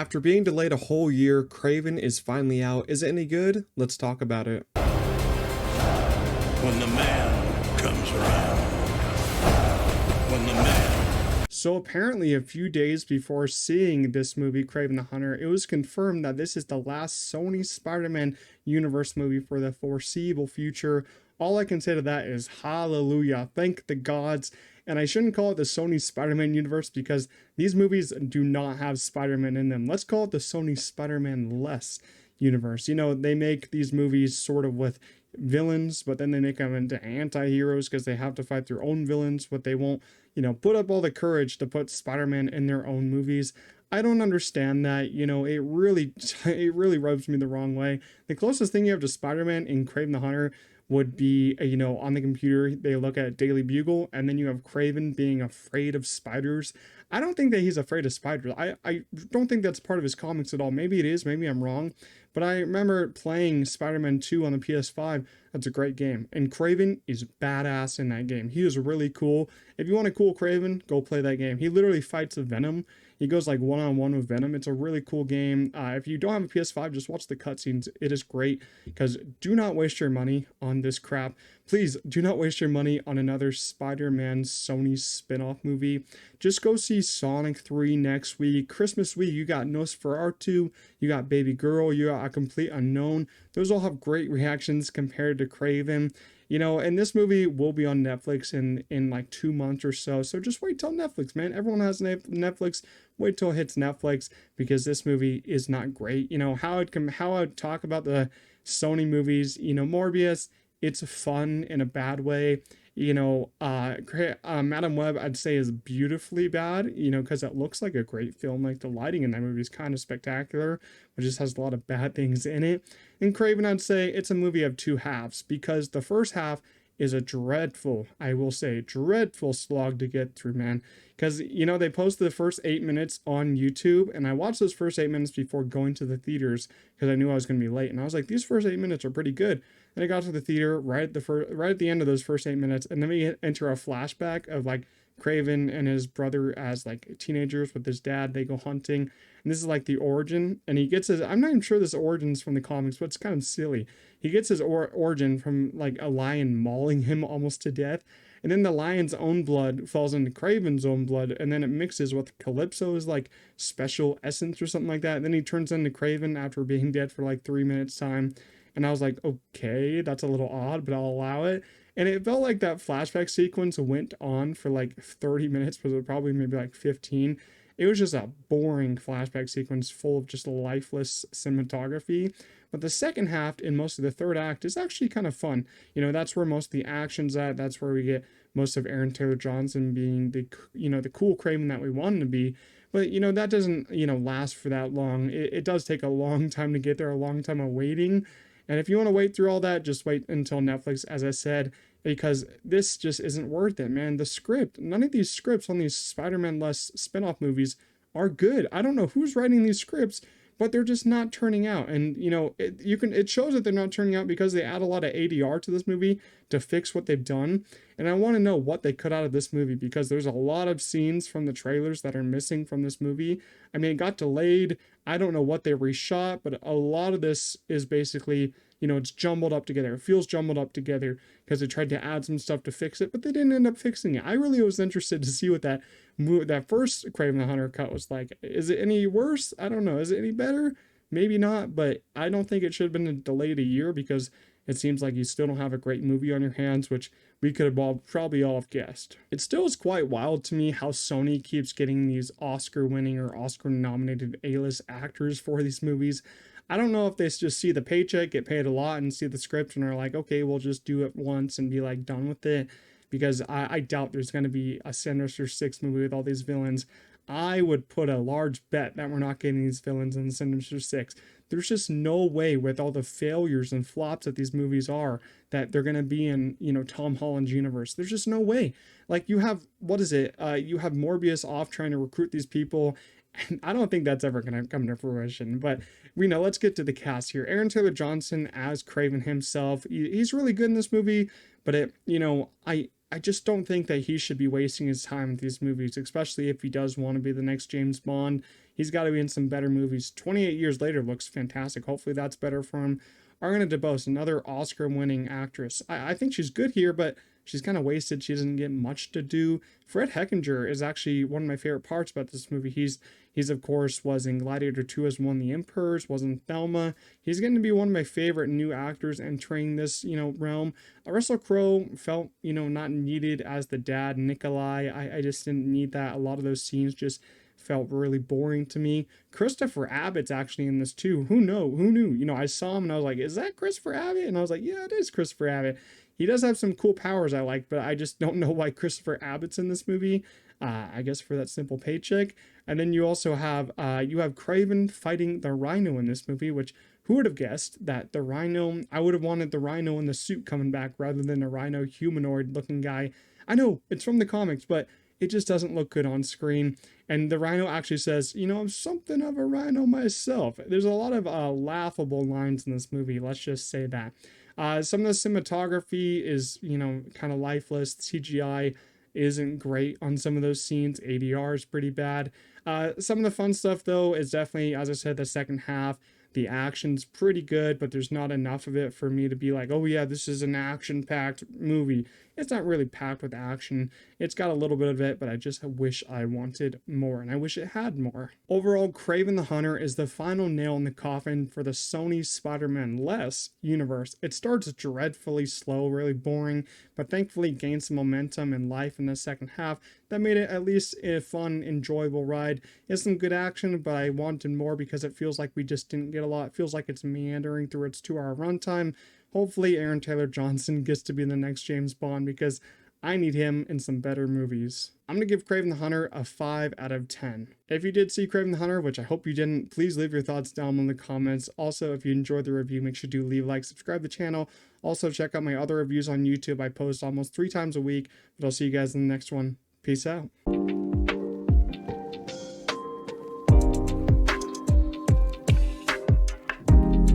After being delayed a whole year, Kraven is finally out. Is it any good? Let's talk about it. When the man comes around. When the man. So apparently a few days before seeing this movie, Kraven the Hunter, it was confirmed that this is the last Sony Spiderman Universe movie for the foreseeable future. All I can say to that is hallelujah. Thank the gods. And I shouldn't call it the Sony Spiderman Universe because these movies do not have Spider-Man in them. Let's call it the Sony Spider-Man less universe. You know, they make these movies sort of with villains, but then they make them into anti-heroes because they have to fight their own villains, but they won't, put up all the courage to put Spider-Man in their own movies. I don't understand that. It really rubs me the wrong way. The closest thing you have to Spider-Man in Kraven the Hunter would be, on the computer, they look at Daily Bugle, and then you have Kraven being afraid of spiders. I don't think that he's afraid of spiders. I don't think that's part of his comics at all. Maybe it is, maybe I'm wrong. But I remember playing Spider-Man 2 on the PS5. That's a great game. And Kraven is badass in that game. He is really cool. If you want a cool Kraven, go play that game. He literally fights a Venom. He goes like one-on-one with Venom. It's a really cool game. If you don't have a PS5, just watch the cutscenes. It is great, because do not waste your money on this crap. Please do not waste your money on another Spider-Man Sony spin-off movie. Just go see Sonic 3 next week. Christmas week, you got Nosferatu, you got Baby Girl, you got A Complete Unknown. Those all have great reactions compared to Kraven. And this movie will be on Netflix in like 2 months or so. So just wait till Netflix, man. Everyone has Netflix. Wait till it hits Netflix, because this movie is not great. How I'd talk about the Sony movies, Morbius, it's fun in a bad way. Madam Web, I'd say, is beautifully bad, because it looks like a great film. Like, the lighting in that movie is kind of spectacular, but just has a lot of bad things in it. And Kraven, I'd say it's a movie of two halves, because the first half is a dreadful, I will say, dreadful slog to get through, man. Because, they posted the first 8 minutes on YouTube, and I watched those first 8 minutes before going to the theaters, because I knew I was going to be late. And I was like, these first 8 minutes are pretty good. And I got to the theater right at the end of those first 8 minutes, and then we enter a flashback of like Kraven and his brother as like teenagers with his dad. They go hunting, and this is like the origin. And he gets his, I'm not even sure this origin's from the comics, but it's kind of silly. He gets his origin from like a lion mauling him almost to death. And then the lion's own blood falls into Kraven's own blood, and then it mixes with Calypso's like special essence or something like that. And then he turns into Kraven after being dead for like 3 minutes time. And I was like, okay, that's a little odd, but I'll allow it. And it felt like that flashback sequence went on for like 30 minutes, but probably maybe like 15. It was just a boring flashback sequence full of just lifeless cinematography. But the second half and most of the third act is actually kind of fun. That's where most of the action's at. That's where we get most of Aaron Taylor Johnson being the cool Kraven that we want him to be. But, that doesn't, last for that long. It does take a long time to get there, a long time of waiting. And if you want to wait through all that, just wait until Netflix, as I said, because this just isn't worth it, man. The script, none of these scripts on these Spider-Man less spin-off movies are good. I don't know who's writing these scripts, but they're just not turning out. And, it shows that they're not turning out because they add a lot of ADR to this movie to fix what they've done. And I want to know what they cut out of this movie, because there's a lot of scenes from the trailers that are missing from this movie. I mean, it got delayed. I don't know what they reshot, but a lot of this is basically, it's jumbled up together. It feels jumbled up together because they tried to add some stuff to fix it, but they didn't end up fixing it. I really was interested to see what that first Kraven the Hunter cut was like. Is it any worse? I don't know. Is it any better? Maybe not, but I don't think it should have been delayed a year, because it seems like you still don't have a great movie on your hands, which we could have probably all have guessed. It still is quite wild to me how Sony keeps getting these Oscar-winning or Oscar-nominated A-list actors for these movies. I don't know if they just see the paycheck, get paid a lot, and see the script and are like, okay, we'll just do it once and be like done with it. Because I doubt there's going to be a Sinister Six movie with all these villains. I would put a large bet that we're not getting these villains in Sinister Six. There's just no way, with all the failures and flops that these movies are, that they're going to be in, Tom Holland's universe. There's just no way. Like, you have, you have Morbius off trying to recruit these people. And I don't think that's ever going to come to fruition. But let's get to the cast here. Aaron Taylor Johnson as Kraven himself. He's really good in this movie, but I just don't think that he should be wasting his time with these movies, especially if he does want to be the next James Bond. he's got to be in some better movies. 28 years later looks fantastic. Hopefully that's better for him. Ariana DeBose, another Oscar-winning actress. I think she's good here, but she's kind of wasted. She doesn't get much to do. Fred Heckinger is actually one of my favorite parts about this movie. He's of course was in Gladiator 2 as one of the Emperors, was in Thelma. He's going to be one of my favorite new actors entering this, realm. Russell Crowe felt, not needed as the dad Nikolai. I just didn't need that. A lot of those scenes just felt really boring to me. Christopher Abbott's actually in this too. Who knew? I saw him and I was like, is that Christopher Abbott? And I was like, yeah, it is Christopher Abbott. He does have some cool powers I like, but I just don't know why Christopher Abbott's in this movie. I guess for that simple paycheck. And then you also have Kraven fighting the Rhino in this movie, which who would have guessed that the Rhino, I would have wanted the Rhino in the suit coming back rather than a Rhino humanoid looking guy. I know it's from the comics, but it just doesn't look good on screen. And the Rhino actually says, I'm something of a Rhino myself. There's a lot of laughable lines in this movie. Let's just say that. Some of the cinematography is, kind of lifeless. CGI isn't great on some of those scenes. ADR is pretty bad. Some of the fun stuff, though, is definitely, as I said, the second half. The action's pretty good, but there's not enough of it for me to be like, oh yeah, this is an action-packed movie. It's not really packed with action. It's got a little bit of it, but I just wish I wanted more, and I wish it had more. Overall, Kraven the Hunter is the final nail in the coffin for the Sony Spiderman universe. It starts dreadfully slow, really boring, but thankfully gains some momentum and life in the second half that made it at least a fun, enjoyable ride. It's some good action, but I wanted more because it feels like we just didn't get a lot. It feels like it's meandering through its 2-hour runtime. Hopefully Aaron Taylor Johnson gets to be the next James Bond because I need him in some better movies. I'm going to give Kraven the Hunter a 5 out of 10. If you did see Kraven the Hunter, which I hope you didn't, please leave your thoughts down in the comments. Also, if you enjoyed the review, make sure to leave a like, subscribe to the channel. Also, check out my other reviews on YouTube. I post almost 3 times a week, but I'll see you guys in the next one. Peace out.